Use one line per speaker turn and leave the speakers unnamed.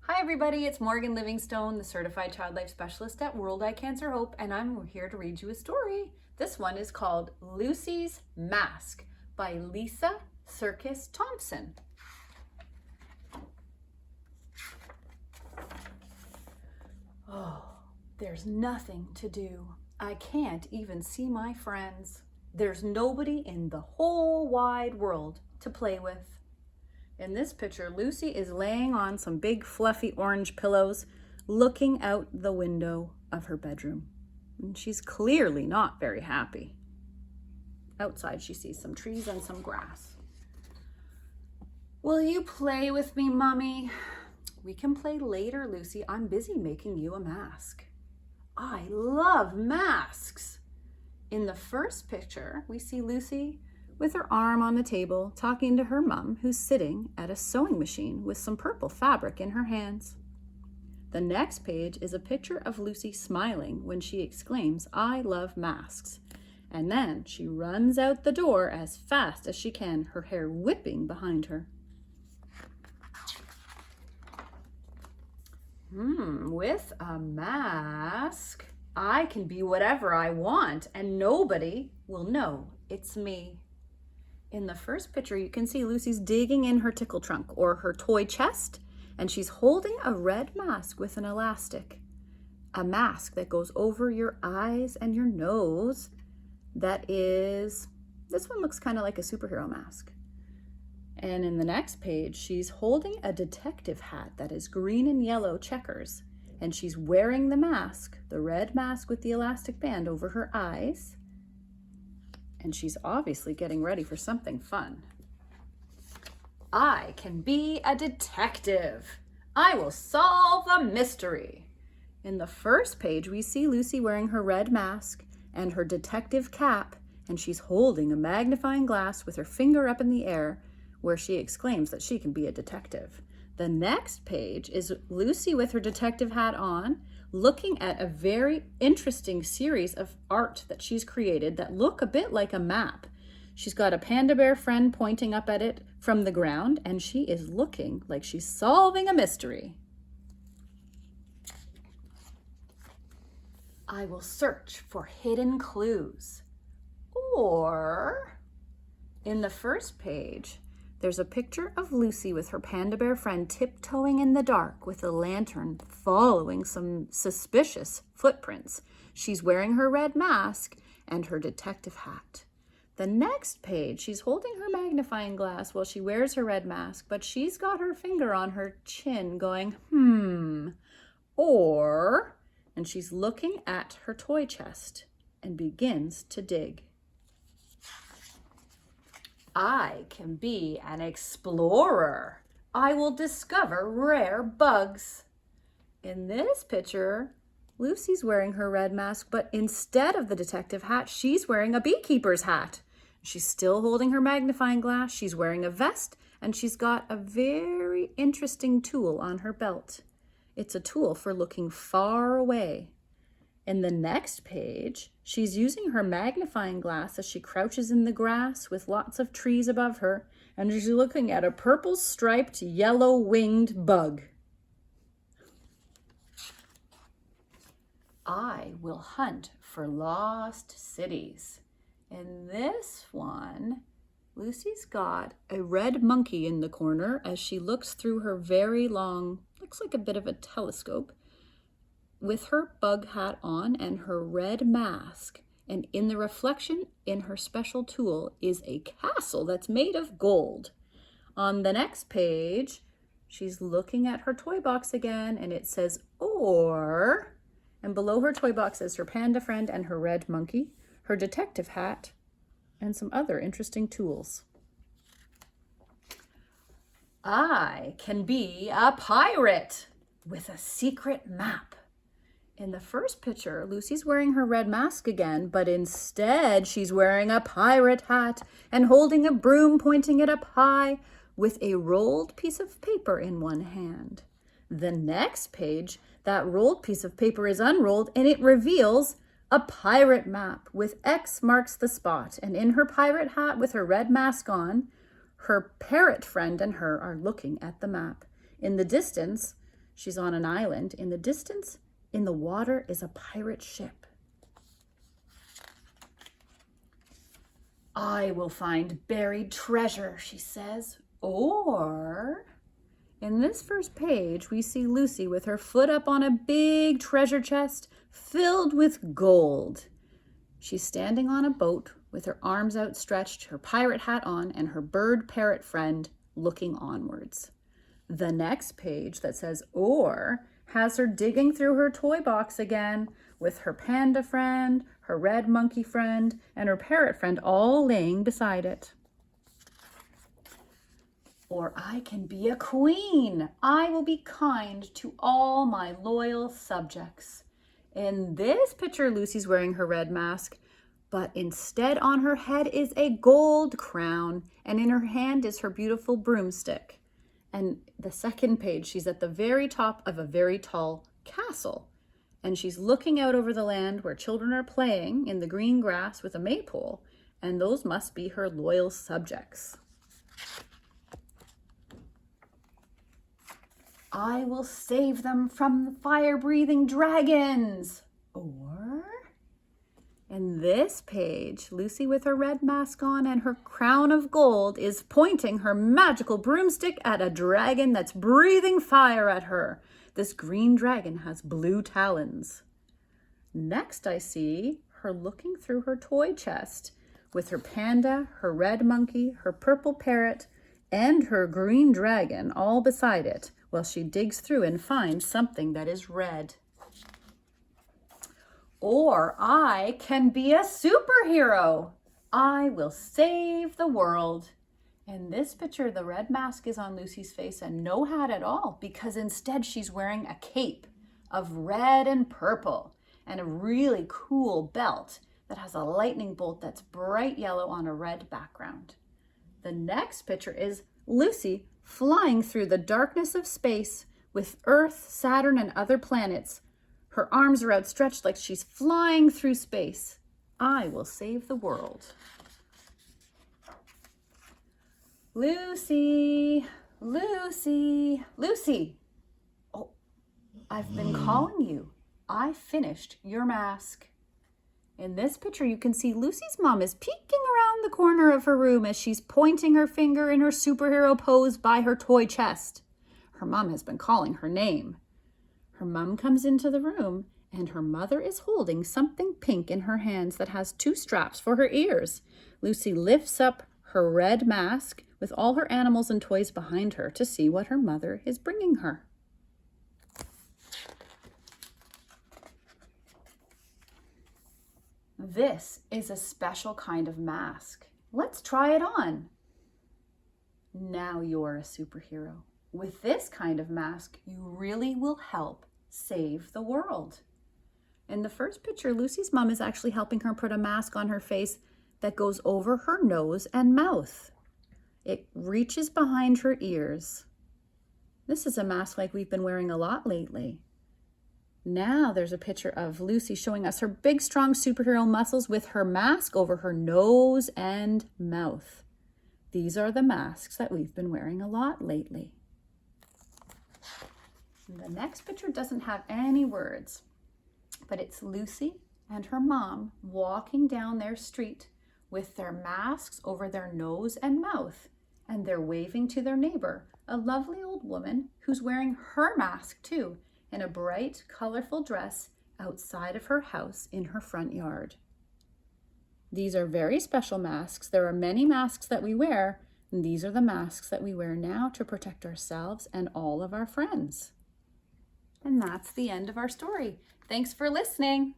Hi everybody, it's Morgan Livingstone, the Certified Child Life Specialist at World Eye Cancer Hope, and I'm here to read you a story. This one is called Lucy's Mask by Lisa Sirkis Thompson. Oh, there's nothing to do. I can't even see my friends. There's nobody in the whole wide world to play with. In this picture, Lucy is laying on some big fluffy orange pillows, looking out the window of her bedroom. And she's clearly not very happy. Outside, she sees some trees and some grass. Will you play with me, Mommy? We can play later, Lucy. I'm busy making you a mask. I love masks. In the first picture, we see Lucy with her arm on the table, talking to her mom, who's sitting at a sewing machine with some purple fabric in her hands. The next page is a picture of Lucy smiling when she exclaims, "I love masks." And then she runs out the door as fast as she can, her hair whipping behind her. With a mask, I can be whatever I want and nobody will know it's me. In the first picture, you can see Lucy's digging in her tickle trunk or her toy chest, and she's holding a red mask with an elastic. A mask that goes over your eyes and your nose. This one looks kind of like a superhero mask. And in the next page, she's holding a detective hat that is green and yellow checkers, and she's wearing the mask, the red mask with the elastic band over her eyes. And she's obviously getting ready for something fun. I can be a detective. I will solve a mystery. In the first page, we see Lucy wearing her red mask and her detective cap, and she's holding a magnifying glass with her finger up in the air, where she exclaims that she can be a detective. The next page is Lucy with her detective hat on, looking at a very interesting series of art that she's created that look a bit like a map. She's got a panda bear friend pointing up at it from the ground, and she is looking like she's solving a mystery. I will search for hidden clues. Or, in the first page, there's a picture of Lucy with her panda bear friend tiptoeing in the dark with a lantern, following some suspicious footprints. She's wearing her red mask and her detective hat. The next page, she's holding her magnifying glass while she wears her red mask, but she's got her finger on her chin going, and she's looking at her toy chest and begins to dig. I can be an explorer. I will discover rare bugs. In this picture, Lucy's wearing her red mask, but instead of the detective hat, she's wearing a beekeeper's hat. She's still holding her magnifying glass. She's wearing a vest, and she's got a very interesting tool on her belt. It's a tool for looking far away. In the next page, she's using her magnifying glass as she crouches in the grass with lots of trees above her, and she's looking at a purple striped yellow winged bug. I will hunt for lost cities. In this one, Lucy's got a red monkey in the corner as she looks through her very long, looks like a bit of a telescope, with her bug hat on and her red mask. And in the reflection in her special tool is a castle that's made of gold. On the next page, she's looking at her toy box again, and it says, or, and below her toy box is her panda friend and her red monkey, her detective hat, and some other interesting tools. I can be a pirate with a secret map. In the first picture, Lucy's wearing her red mask again, but instead she's wearing a pirate hat and holding a broom, pointing it up high with a rolled piece of paper in one hand. The next page, that rolled piece of paper is unrolled and it reveals a pirate map with X marks the spot. And in her pirate hat with her red mask on, her parrot friend and her are looking at the map. In the distance, She's on an island. In the distance, in the water, is a pirate ship. I will find buried treasure, she says. Or, in this first page, we see Lucy with her foot up on a big treasure chest filled with gold. She's standing on a boat with her arms outstretched, her pirate hat on, and her bird parrot friend looking onwards. The next page that says or has her digging through her toy box again with her panda friend, her red monkey friend, and her parrot friend all laying beside it. Or I can be a queen. I will be kind to all my loyal subjects. In this picture, Lucy's wearing her red mask, but instead on her head is a gold crown, and in her hand is her beautiful broomstick. And the second page, she's at the very top of a very tall castle, and she's looking out over the land where children are playing in the green grass with a maypole, and those must be her loyal subjects. I will save them from the fire-breathing dragons. Or, in this page, Lucy with her red mask on and her crown of gold is pointing her magical broomstick at a dragon that's breathing fire at her. This green dragon has blue talons. Next, I see her looking through her toy chest with her panda, her red monkey, her purple parrot, and her green dragon all beside it, while she digs through and finds something that is red. Or I can be a superhero. I will save the world. In this picture, the red mask is on Lucy's face and no hat at all, because instead she's wearing a cape of red and purple and a really cool belt that has a lightning bolt that's bright yellow on a red background. The next picture is Lucy flying through the darkness of space with Earth, Saturn, and other planets. Her arms are outstretched like she's flying through space. I will save the world. Lucy, Lucy, Lucy. Oh, I've been calling you. I finished your mask. In this picture, you can see Lucy's mom is peeking around the corner of her room as she's pointing her finger in her superhero pose by her toy chest. Her mom has been calling her name. Her mom comes into the room and her mother is holding something pink in her hands that has two straps for her ears. Lucy lifts up her red mask with all her animals and toys behind her to see what her mother is bringing her. This is a special kind of mask. Let's try it on. Now you're a superhero. With this kind of mask, you really will help save the world. In the first picture, Lucy's mom is actually helping her put a mask on her face that goes over her nose and mouth. It reaches behind her ears. This is a mask like we've been wearing a lot lately. Now there's a picture of Lucy showing us her big, strong superhero muscles with her mask over her nose and mouth. These are the masks that we've been wearing a lot lately. And the next picture doesn't have any words, but it's Lucy and her mom walking down their street with their masks over their nose and mouth, and they're waving to their neighbor, a lovely old woman who's wearing her mask too, in a bright, colorful dress outside of her house in her front yard. These are very special masks. There are many masks that we wear, and these are the masks that we wear now to protect ourselves and all of our friends. And that's the end of our story. Thanks for listening.